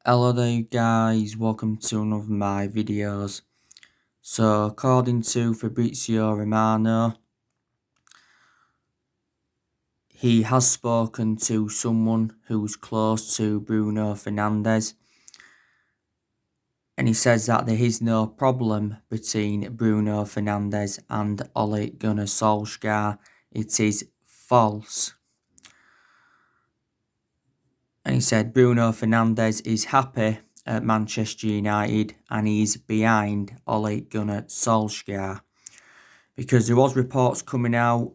Hello there you guys, welcome to one of my videos. So according to Fabrizio Romano, he has spoken to someone who's close to Bruno Fernandes, and he says that there is no problem between Bruno Fernandes and Ole Gunnar Solsjaer. It is false. And he said Bruno Fernandes is happy at Manchester United and he's behind Ole Gunnar Solsjaer, because there was reports coming out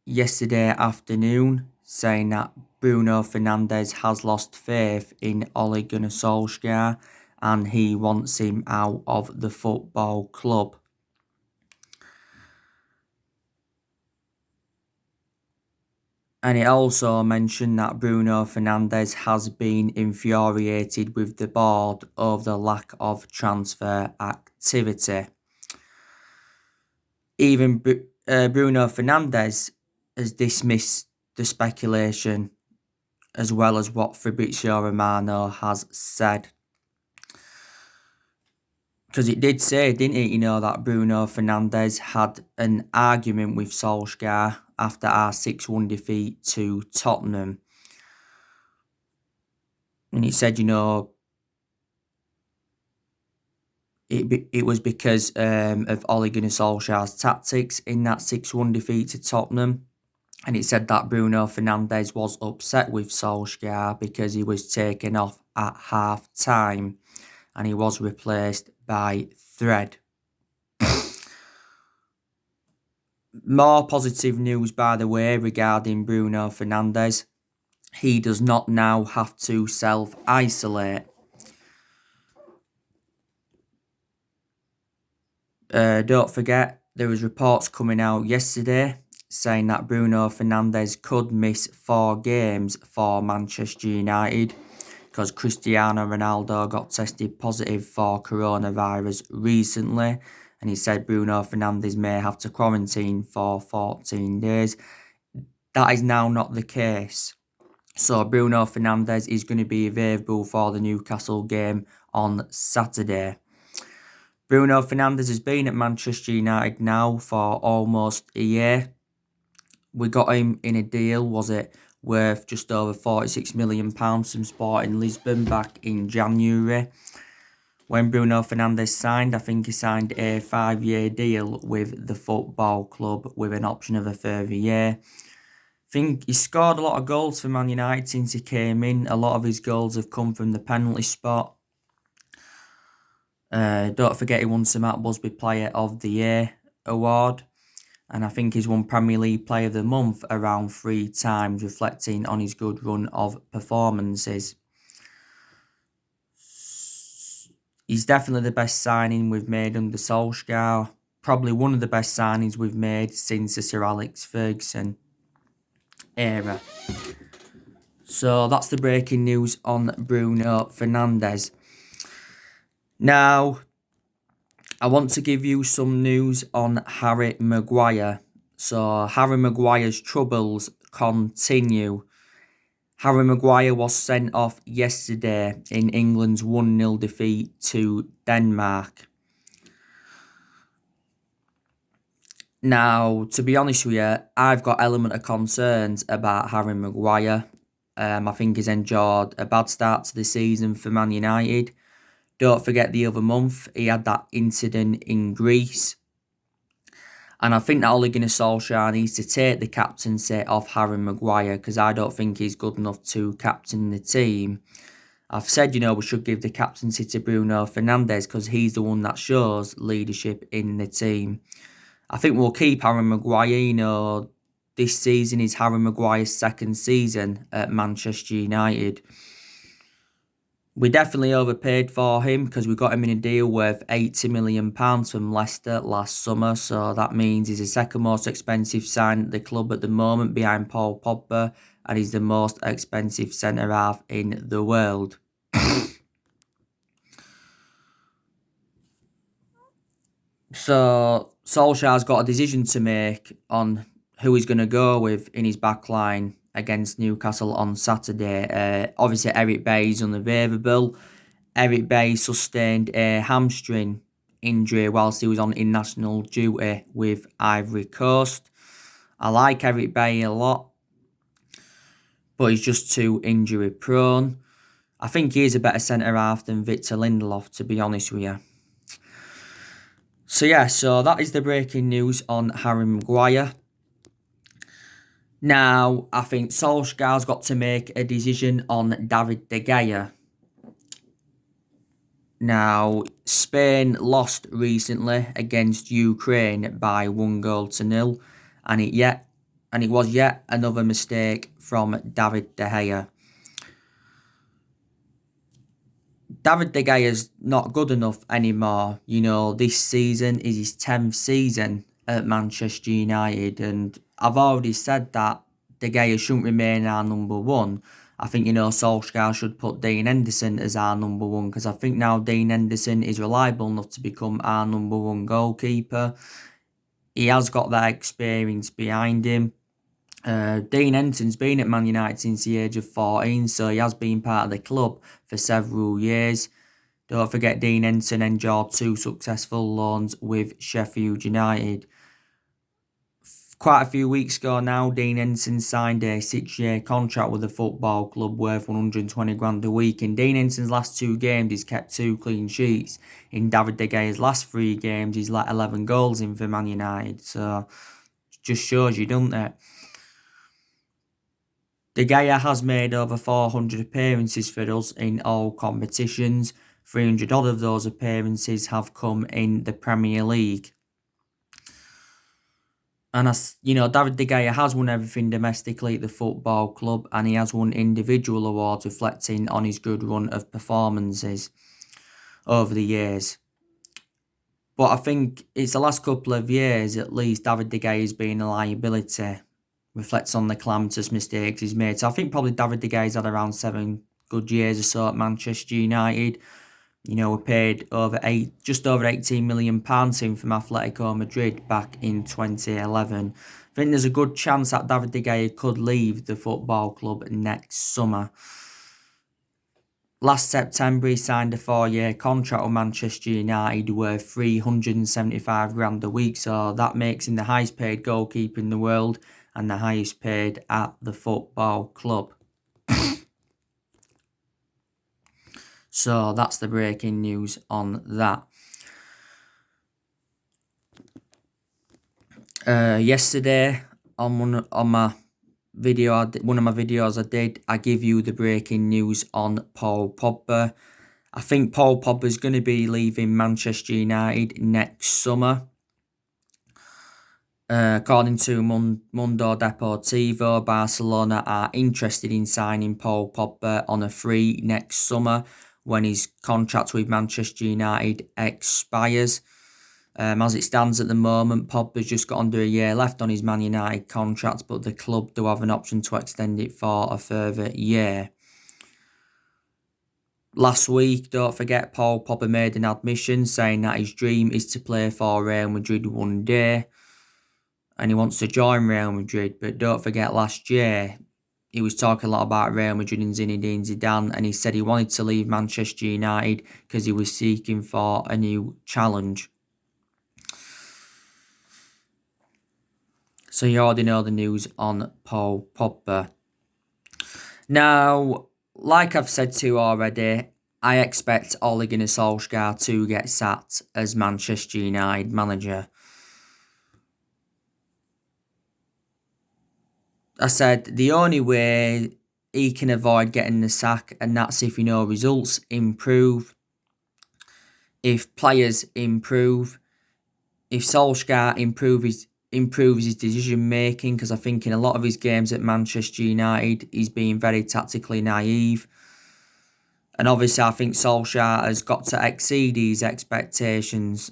yesterday afternoon saying that Bruno Fernandes has lost faith in Ole Gunnar Solskjaer and he wants him out of the football club. And it also mentioned that Bruno Fernandes has been infuriated with the board over the lack of transfer activity. Even Bruno Fernandes has dismissed the speculation, as well as what Fabrizio Romano has said. Because it did say, didn't it, that Bruno Fernandes had an argument with Solskjaer after our 6-1 defeat to Tottenham. And he said, it was because of Ole Gunnar Solskjaer's tactics in that 6-1 defeat to Tottenham. And it said that Bruno Fernandes was upset with Solskjaer because he was taken off at half-time and he was replaced by Thread. More positive news, by the way, regarding Bruno Fernandes. He does not now have to self-isolate. Don't forget, there was reports coming out yesterday saying that Bruno Fernandes could miss 4 games for Manchester United because Cristiano Ronaldo got tested positive for coronavirus recently, and he said Bruno Fernandes may have to quarantine for 14 days. That is now not the case. So Bruno Fernandes is going to be available for the Newcastle game on Saturday. Bruno Fernandes has been at Manchester United now for almost a year. We got him in a deal, was it, worth just over £46 million from Sporting Lisbon back in January. When Bruno Fernandes signed, I think he signed a 5-year deal with the football club with an option of a further year. I think he scored a lot of goals for Man United since he came in. A lot of his goals have come from the penalty spot. Don't forget he won some Matt Busby Player of the Year award. And I think he's won Premier League Player of the Month around 3 times, reflecting on his good run of performances. He's definitely the best signing we've made under Solskjaer. Probably one of the best signings we've made since the Sir Alex Ferguson era. So that's the breaking news on Bruno Fernandes. Now, I want to give you some news on Harry Maguire. So, Harry Maguire's troubles continue. Harry Maguire was sent off yesterday in England's 1-0 defeat to Denmark. Now, to be honest with you, I've got element of concerns about Harry Maguire. I think he's endured a bad start to the season for Man United. Don't forget the other month, he had that incident in Greece. And I think that Ole Gunnar Solskjaer needs to take the captaincy off Harry Maguire, because I don't think he's good enough to captain the team. I've said, we should give the captaincy to Bruno Fernandes because he's the one that shows leadership in the team. I think we'll keep Harry Maguire. This season is Harry Maguire's 2nd season at Manchester United. We definitely overpaid for him because we got him in a deal worth £80 million from Leicester last summer. So that means he's the 2nd most expensive sign at the club at the moment behind Paul Pogba. And he's the most expensive centre-half in the world. So Solskjaer's got a decision to make on who he's going to go with in his back line. against Newcastle on Saturday. Obviously, Eric Bailly's unavailable. Eric Bailly sustained a hamstring injury whilst he was on international duty with Ivory Coast. I like Eric Bailly a lot, but he's just too injury prone. I think he is a better centre-half than Victor Lindelof, to be honest with you. So that is the breaking news on Harry Maguire. Now, I think Solsjaer's got to make a decision on David De Gea. Now, Spain lost recently against Ukraine by 1-0, and it was yet another mistake from David De Gea. David De Gea is not good enough anymore. This season is his 10th season at Manchester United, and I've already said that De Gea shouldn't remain our number one. I think, Solskjaer should put Dean Henderson as our number one, because I think now Dean Henderson is reliable enough to become our number one goalkeeper. He has got that experience behind him. Dean Henderson's been at Man United since the age of 14, so he has been part of the club for several years. Don't forget, Dean Henderson enjoyed 2 successful loans with Sheffield United. Quite a few weeks ago now, Dean Henderson signed a 6-year contract with the football club worth 120 grand a week. In Dean Henderson's last 2 games, he's kept 2 clean sheets. In David De Gea's last 3 games, he's let 11 goals in for Man United. So, just shows you, doesn't it? De Gea has made over 400 appearances for us in all competitions. 300 odd of those appearances have come in the Premier League. And David De Gea has won everything domestically at the football club, and he has won individual awards reflecting on his good run of performances over the years. But I think it's the last couple of years, at least, David De Gea has been a liability. Reflects on the calamitous mistakes he's made. So I think probably David De Gea's had around 7 good years or so at Manchester United. We paid just over £18 million to him from Atletico Madrid back in 2011. I think there's a good chance that David De Gea could leave the football club next summer. Last September, he signed a 4-year contract with Manchester United worth 375 grand a week. So that makes him the highest paid goalkeeper in the world and the highest paid at the football club. So that's the breaking news on that. Yesterday on one of my videos I give you the breaking news on Paul Pogba. I think Paul Pogba is going to be leaving Manchester United next summer. According to Mundo Deportivo, Barcelona are interested in signing Paul Pogba on a free next summer when his contract with Manchester United expires. As it stands at the moment, Pogba's just got under a year left on his Man United contract, but the club do have an option to extend it for a further year. Last week, don't forget, Paul Pogba made an admission saying that his dream is to play for Real Madrid one day, and he wants to join Real Madrid. But don't forget, last year, he was talking a lot about Real Madrid and Zinedine Zidane, and he said he wanted to leave Manchester United because he was seeking for a new challenge. So you already know the news on Paul Pogba. Now, like I've said to you already, I expect Ole Gunnar Solsjaer to get sacked as Manchester United manager. I said the only way he can avoid getting the sack, and that's if results improve, if players improve, if Solskjaer improves his decision making, because I think in a lot of his games at Manchester United he's being very tactically naive. And obviously I think Solskjaer has got to exceed his expectations,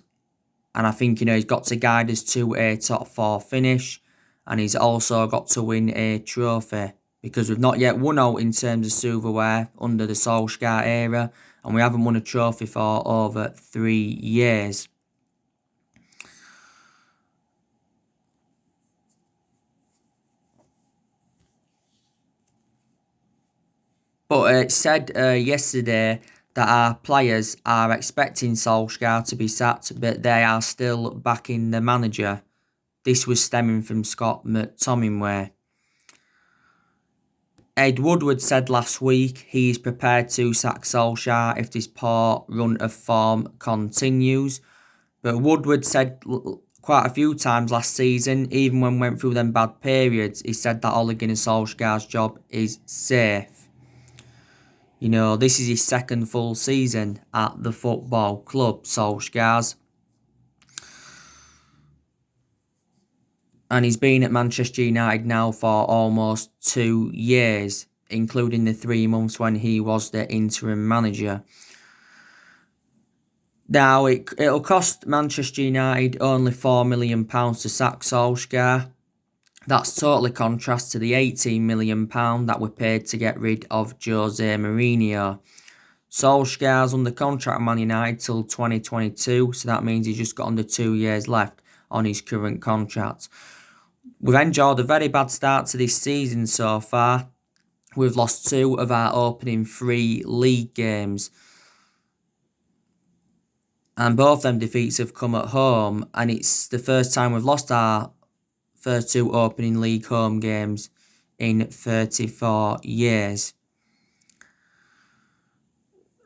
and I think he's got to guide us to a top 4 finish. And he's also got to win a trophy, because we've not yet won out in terms of silverware under the Solskjaer era, and we haven't won a trophy for over 3 years. But it said yesterday that our players are expecting Solsjaer to be sacked, but they are still backing the manager. This was stemming from Scott McTominay. Ed Woodward said last week he is prepared to sack Solskjaer if this poor run of form continues. But Woodward said quite a few times last season, even when went through them bad periods, he said that Ole Gunnar Solskjaer's job is safe. You know, this is his second full season at the football club, Solskjaer's. And he's been at Manchester United now for almost 2 years, including the 3 months when he was the interim manager. Now, it'll cost Manchester United only £4 million to sack Solskjaer. That's totally contrast to the £18 million that were paid to get rid of Jose Mourinho. Solskjaer's under contract at Man United till 2022, so that means he's just got under 2 years left on his current contract. We've enjoyed a very bad start to this season so far. We've lost 2 of our opening 3 league games. And both them defeats have come at home, and it's the first time we've lost our first 2 opening league home games in 34 years.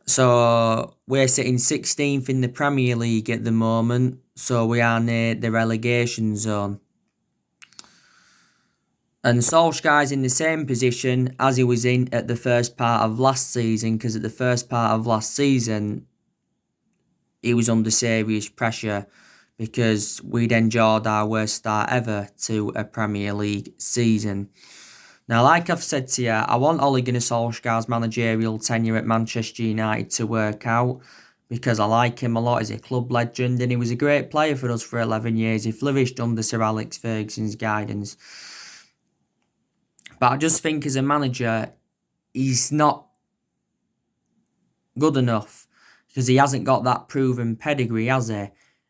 So we're sitting 16th in the Premier League at the moment, so we are near the relegation zone. And Solskjaer's in the same position as he was in at the first part of last season, because at the first part of last season, he was under serious pressure because we'd enjoyed our worst start ever to a Premier League season. Now, like I've said to you, I want Ole Gunnar Solskjaer's managerial tenure at Manchester United to work out because I like him a lot. He's a club legend and he was a great player for us for 11 years. He flourished under Sir Alex Ferguson's guidance. But I just think as a manager, he's not good enough because he hasn't got that proven pedigree, has he?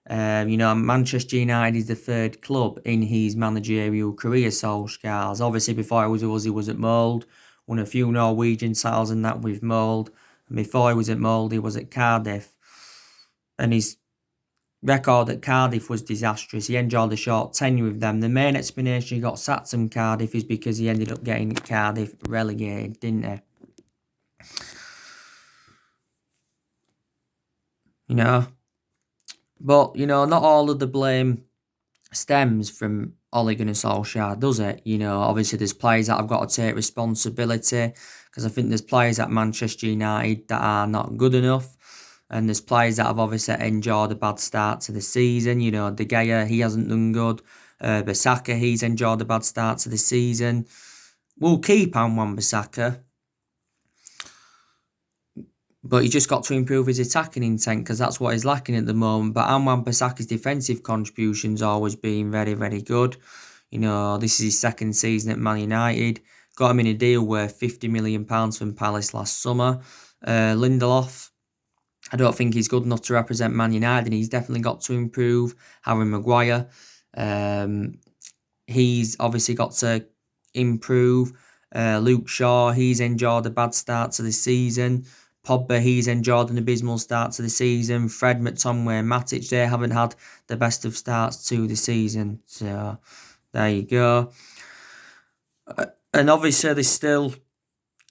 Manchester United is the 3rd club in his managerial career, Solskjaer's. Obviously, before he was with us, he was at Mould, won a few Norwegian titles and that with Mould. And before he was at Mould, he was at Cardiff. And his record at Cardiff was disastrous. He enjoyed a short tenure with them. The main explanation he got sacked from Cardiff is because he ended up getting Cardiff relegated, didn't he? But, not all of the blame stems from Ole Gunnar Solskjaer, does it? Obviously there's players that have got to take responsibility because I think there's players at Manchester United that are not good enough. And there's players that have obviously enjoyed a bad start to the season. De Gea, he hasn't done good. Bissaka, he's enjoyed a bad start to the season. We'll keep Wan-Bissaka. But he just got to improve his attacking intent because that's what he's lacking at the moment. But Wan-Bissaka's defensive contribution's always been very, very good. This is his 2nd season at Man United. Got him in a deal worth £50 million from Palace last summer. Lindelof, I don't think he's good enough to represent Man United, and he's definitely got to improve. Harry Maguire, he's obviously got to improve. Luke Shaw, he's enjoyed a bad start to the season. Pogba, he's enjoyed an abysmal start to the season. Fred, McTominay, Matic, they haven't had the best of starts to the season. So, there you go. And obviously, there's still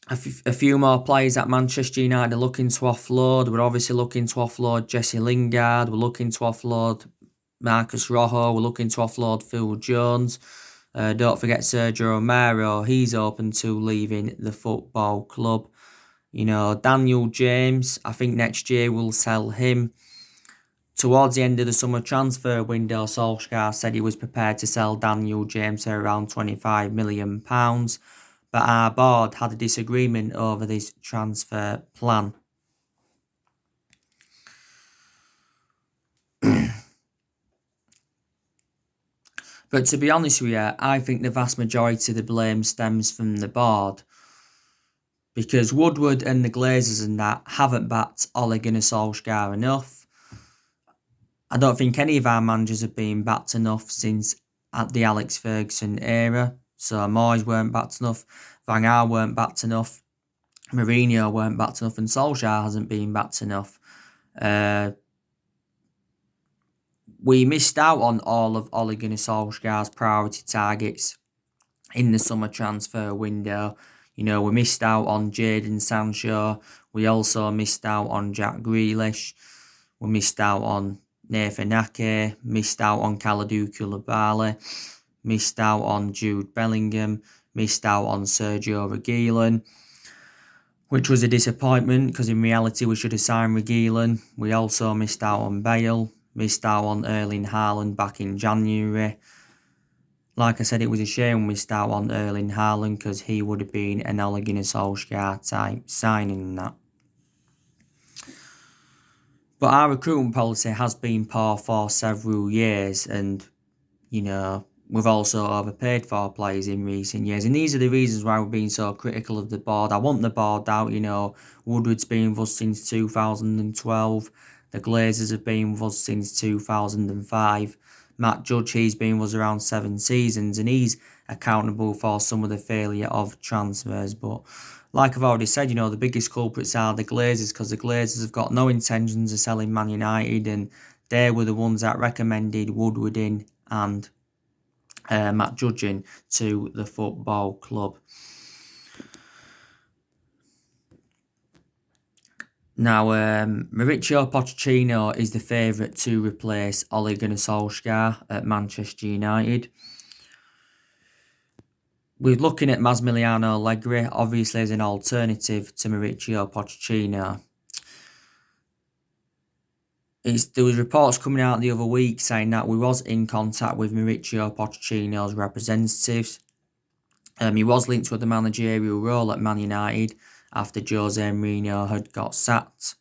a few more players at Manchester United are looking to offload. We're obviously looking to offload Jesse Lingard. We're looking to offload Marcus Rojo. We're looking to offload Phil Jones. Don't forget Sergio Romero. He's open to leaving the football club. Daniel James, I think next year we'll sell him. Towards the end of the summer transfer window, Solskjaer said he was prepared to sell Daniel James for around £25 million. But our board had a disagreement over this transfer plan. But to be honest with you, I think the vast majority of the blame stems from the board. Because Woodward and the Glazers and that haven't backed Ole Gunnar Solskjaer enough. I don't think any of our managers have been backed enough since at the Alex Ferguson era. So Moyes weren't backed enough. Van Gaal weren't backed enough. Mourinho weren't backed enough and Solsjaer hasn't been backed enough. We missed out on all of Ole Gunnar Solskjaer's priority targets in the summer transfer window. We missed out on Jadon Sancho. We also missed out on Jack Grealish. We missed out on Nathan Ake. Missed out on Kalidou Koulibaly. Missed out on Jude Bellingham. Missed out on Sergio Reguilon, which was a disappointment because in reality we should have signed Reguilon. We also missed out on Bale. Missed out on Erling Haaland back in January. Like I said, it was a shame we missed out on Erling Haaland because he would have been an Ole Gunnar Solskjaer type signing and that. But our recruitment policy has been poor for several years, and we've also overpaid for players in recent years. And these are the reasons why we've been so critical of the board. I want the board out. Woodward's been with us since 2012. The Glazers have been with us since 2005. Matt Judge, he's been with us around 7 seasons, and he's accountable for some of the failure of transfers. But like I've already said, the biggest culprits are the Glazers, because the Glazers have got no intentions of selling Man United, and they were the ones that recommended Woodward in and Matt Judge in to the football club. Now, Mauricio Pochettino is the favourite to replace Ole Gunnar Solskjaer at Manchester United. We're looking at Massimiliano Allegri, obviously, as an alternative to Mauricio Pochettino. There was reports coming out the other week saying that we was in contact with Mauricio Pochettino's representatives. He was linked with the managerial role at Man United after Jose Mourinho had got sacked.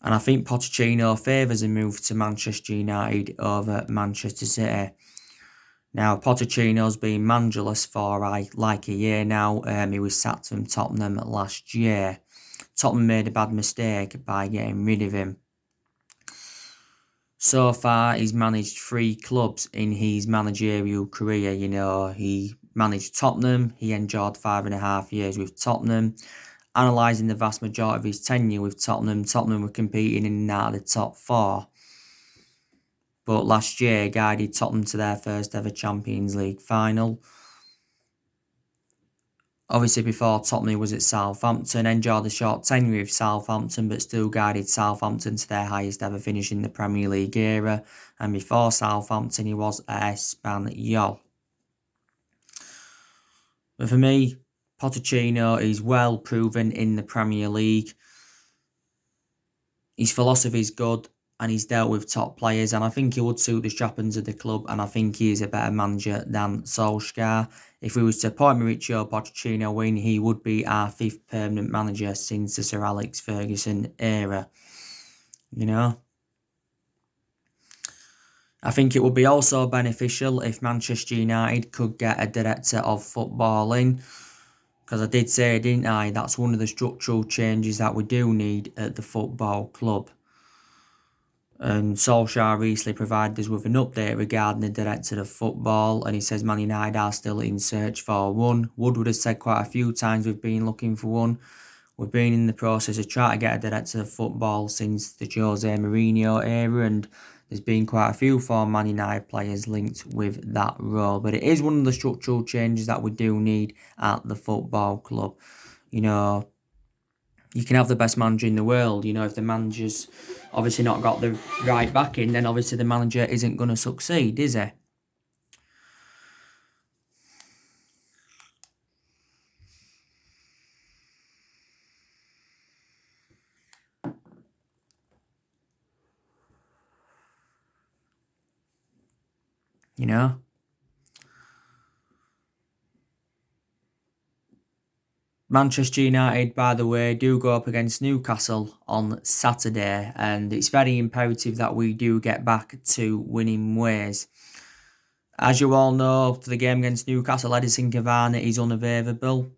And I think Pochettino favours a move to Manchester United over Manchester City. Now, Pochettino's been managerless for like a year now. He was sacked from Tottenham last year. Tottenham made a bad mistake by getting rid of him. So far, he's managed 3 clubs in his managerial career. He managed Tottenham. He endured 5.5 years with Tottenham. Analysing the vast majority of his tenure with Tottenham were competing in and out of the top 4. But last year, guided Tottenham to their first ever Champions League final. Obviously, before Tottenham, he was at Southampton, enjoyed a short tenure with Southampton, but still guided Southampton to their highest ever finish in the Premier League era. And before Southampton, he was at Espanyol. But for me, Pochettino is well proven in the Premier League. His philosophy is good, and he's dealt with top players, and I think he would suit the strappings of the club, and I think he is a better manager than Solskjaer. If we was to appoint Mauricio Pochettino in, he would be our 5th permanent manager since the Sir Alex Ferguson era. I think it would be also beneficial if Manchester United could get a director of football in, because I did say, didn't I, that's one of the structural changes that we do need at the football club. And Solskjaer recently provided us with an update regarding the director of football, and he says Man United are still in search for one. Woodward has said quite a few times we've been looking for one. We've been in the process of trying to get a director of football since the Jose Mourinho era, and there's been quite a few former Man United players linked with that role. But it is one of the structural changes that we do need at the football club. You can have the best manager in the world. If the manager's obviously not got the right backing, then obviously the manager isn't going to succeed, is he? Manchester United, by the way, do go up against Newcastle on Saturday, and it's very imperative that we do get back to winning ways. As you all know, for the game against Newcastle, Edison Cavani is unavailable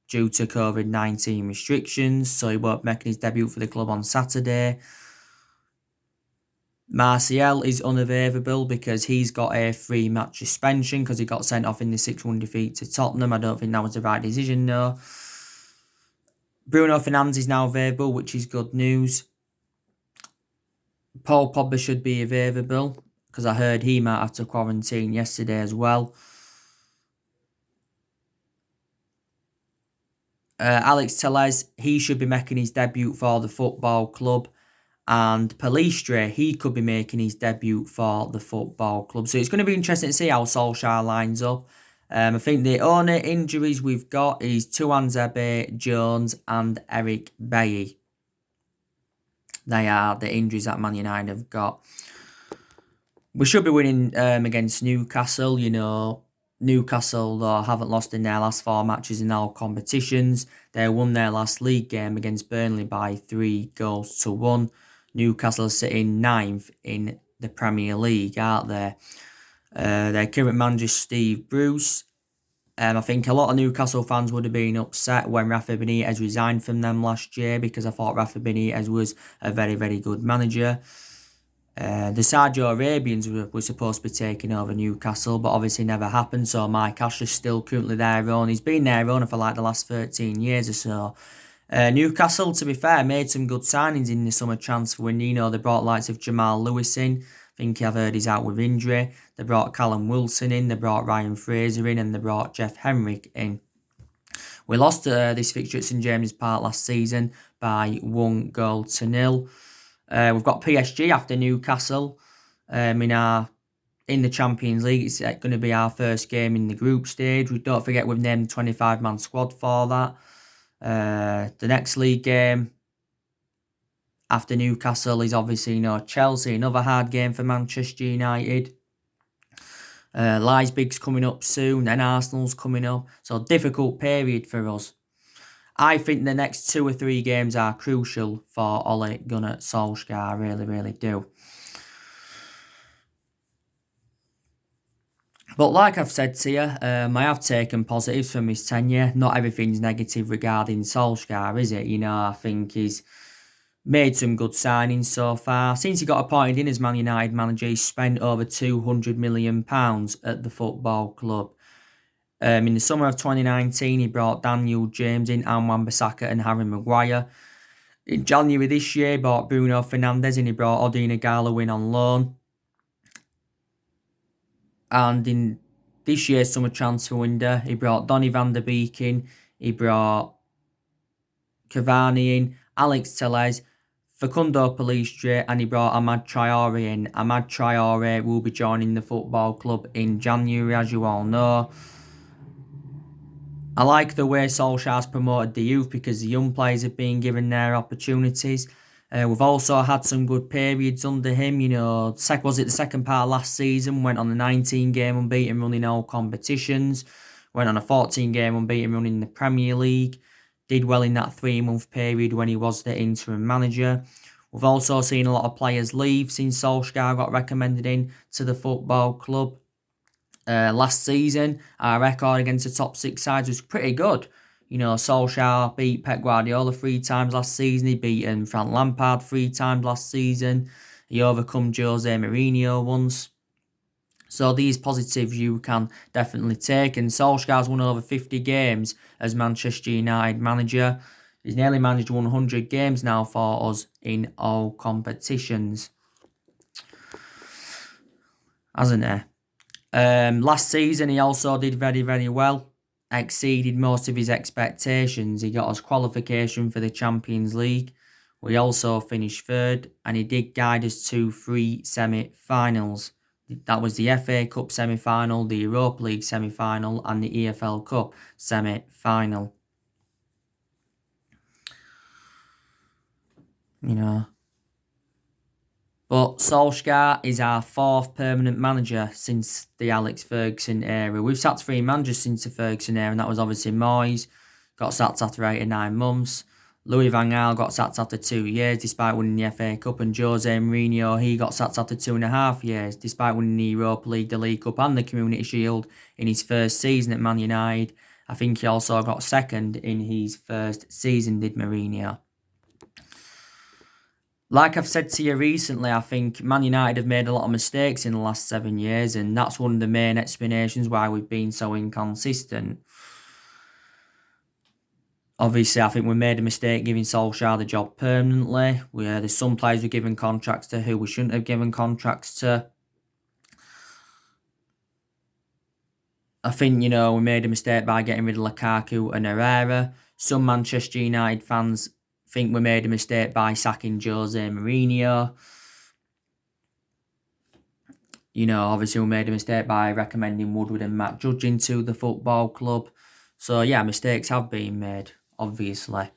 due to COVID-19 restrictions, so he won't make his debut for the club on Saturday. Martial is unavailable because he's got a 3-match suspension because he got sent off in the 6-1 defeat to Tottenham. I don't think that was the right decision, no. Bruno Fernandes is now available, which is good news. Paul Pogba should be available, because I heard he might have to quarantine yesterday as well. Alex Telles, he should be making his debut for the football club. And Palistre, he could be making his debut for the football club. So it's going to be interesting to see how Solsjaer lines up. I think the only injuries we've got is Tuanzebe, Jones and Eric Bailly. They are the injuries that Man United have got. We should be winning against Newcastle. You know, Newcastle haven't lost in their last 4 matches in all competitions. They won their last league game against Burnley by 3-1. Newcastle are sitting 9th in the Premier League, aren't they? Their current manager, Steve Bruce. I think a lot of Newcastle fans would have been upset when Rafa Benitez resigned from them last year, because I thought Rafa Benitez was a very, very good manager. The Saudi Arabians were supposed to be taking over Newcastle, but obviously never happened. So Mike Ashley's still currently their owner. He's been their owner for like the last 13 years or so. Newcastle, to be fair, made some good signings in the summer transfer window. You know, they brought likes of Jamal Lewis in. I think I've heard he's out with injury. They brought Callum Wilson in. They brought Ryan Fraser in, and they brought Jeff Henrik in. We lost this fixture at St James's Park last season by 1-0. We've got PSG after Newcastle in the Champions League. It's going to be our first game in the group stage. We don't forget we've named the 25-man squad for that. The next league game after Newcastle is obviously Chelsea, another hard game for Manchester United. Leipzig's coming up soon, then Arsenal's coming up. So difficult period for us. I think the next 2 or 3 games are crucial for Ole Gunnar Solskjaer. I really, really do. But like I've said to you, I have taken positives from his tenure. Not everything's negative regarding Solskjaer, is it? You know, I think he's made some good signings so far. Since he got appointed in as Man United manager, he's spent over £200 million at the football club. In the summer of 2019, he brought Daniel James in, Wan-Bissaka and Harry Maguire. In January this year, he bought Bruno Fernandes and he brought Odin Igalo in on loan. And in this year's summer transfer window, he brought Donny van der Beek in, he brought Cavani in, Alex Telles, Facundo Palistre, and he brought Amad Traore in. Amad Traore will be joining the football club in January, as you all know. I like the way Solskjaer's promoted the youth, because the young players have been given their opportunities. We've also had some good periods under him. You know, was it the second part last season? Went on a 19-game unbeaten run in all competitions. Went on a 14-game unbeaten run in the Premier League. Did well in that 3-month period when he was the interim manager. We've also seen a lot of players leave since Solskjaer got recommended in to the football club. Last season, our record against the top 6 sides was pretty good. You know, Solskjaer beat Pep Guardiola 3 times last season. He beat Frank Lampard 3 times last season. He overcome Jose Mourinho once. So these positives you can definitely take. And Solskjaer's won over 50 games as Manchester United manager. He's nearly managed 100 games now for us in all competitions, hasn't he? Last season, he also did very, very well. Exceeded most of his expectations. He got us qualification for the Champions League. We also finished 3rd, and he did guide us to 3 semi-finals. That was the FA Cup semi-final, the Europa League semi-final, and the EFL Cup semi-final. You know. But Solskjaer is our 4th permanent manager since the Alex Ferguson era. We've sacked 3 managers since the Ferguson era, and that was obviously Moyes, got sacked after 8 or 9 months. Louis van Gaal got sacked after 2 years, despite winning the FA Cup, and Jose Mourinho, he got sacked after 2.5 years, despite winning the Europa League, the League Cup, and the Community Shield in his first season at Man United. I think he also got 2nd in his first season, did Mourinho. Like I've said to you recently, I think Man United have made a lot of mistakes in the last 7 years, and that's one of the main explanations why we've been so inconsistent. Obviously, I think we made a mistake giving Solsjaer the job permanently. There's some players we're giving contracts to who we shouldn't have given contracts to. I think, we made a mistake by getting rid of Lukaku and Herrera. Some Manchester United fans think we made a mistake by sacking Jose Mourinho. Obviously we made a mistake by recommending Woodward and Matt Judge into the football club. So, yeah, mistakes have been made, obviously.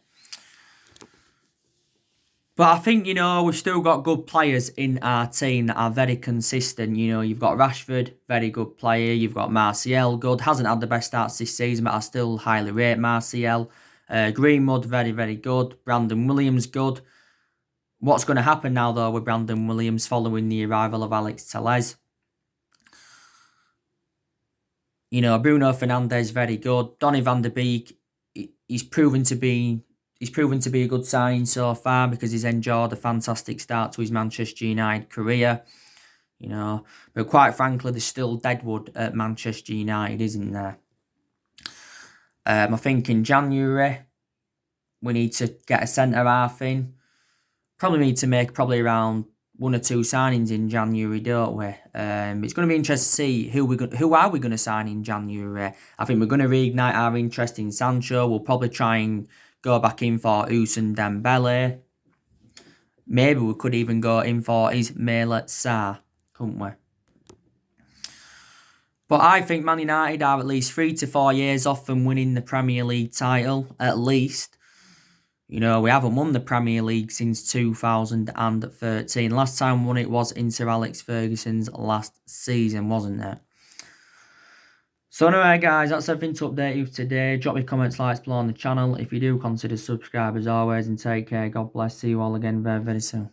But I think, we've still got good players in our team that are very consistent. You've got Rashford, very good player. You've got Martial, good. Hasn't had the best starts this season, but I still highly rate Martial. Greenwood, very, very good. Brandon Williams, good. What's going to happen now, though, with Brandon Williams following the arrival of Alex Telles? Bruno Fernandes, very good. Donny van der Beek, he's proven to be a good signing so far because he's enjoyed a fantastic start to his Manchester United career. But quite frankly, there's still deadwood at Manchester United, isn't there? I think in January, we need to get a centre-half in. Probably need to make around 1 or 2 signings in January, don't we? It's going to be interesting to see who are we going to sign in January. I think we're going to reignite our interest in Sancho. We'll probably try and go back in for Ousmane Dembele. Maybe we could even go in for Ismaila Sarr, couldn't we? But I think Man United are at least 3 to 4 years off from winning the Premier League title, at least. We haven't won the Premier League since 2013. Last time we won it was in Sir Alex Ferguson's last season, wasn't it? So anyway, guys, that's everything to update you today. Drop your comments, likes below on the channel. If you do, consider subscribe as always, and take care. God bless. See you all again very, very soon.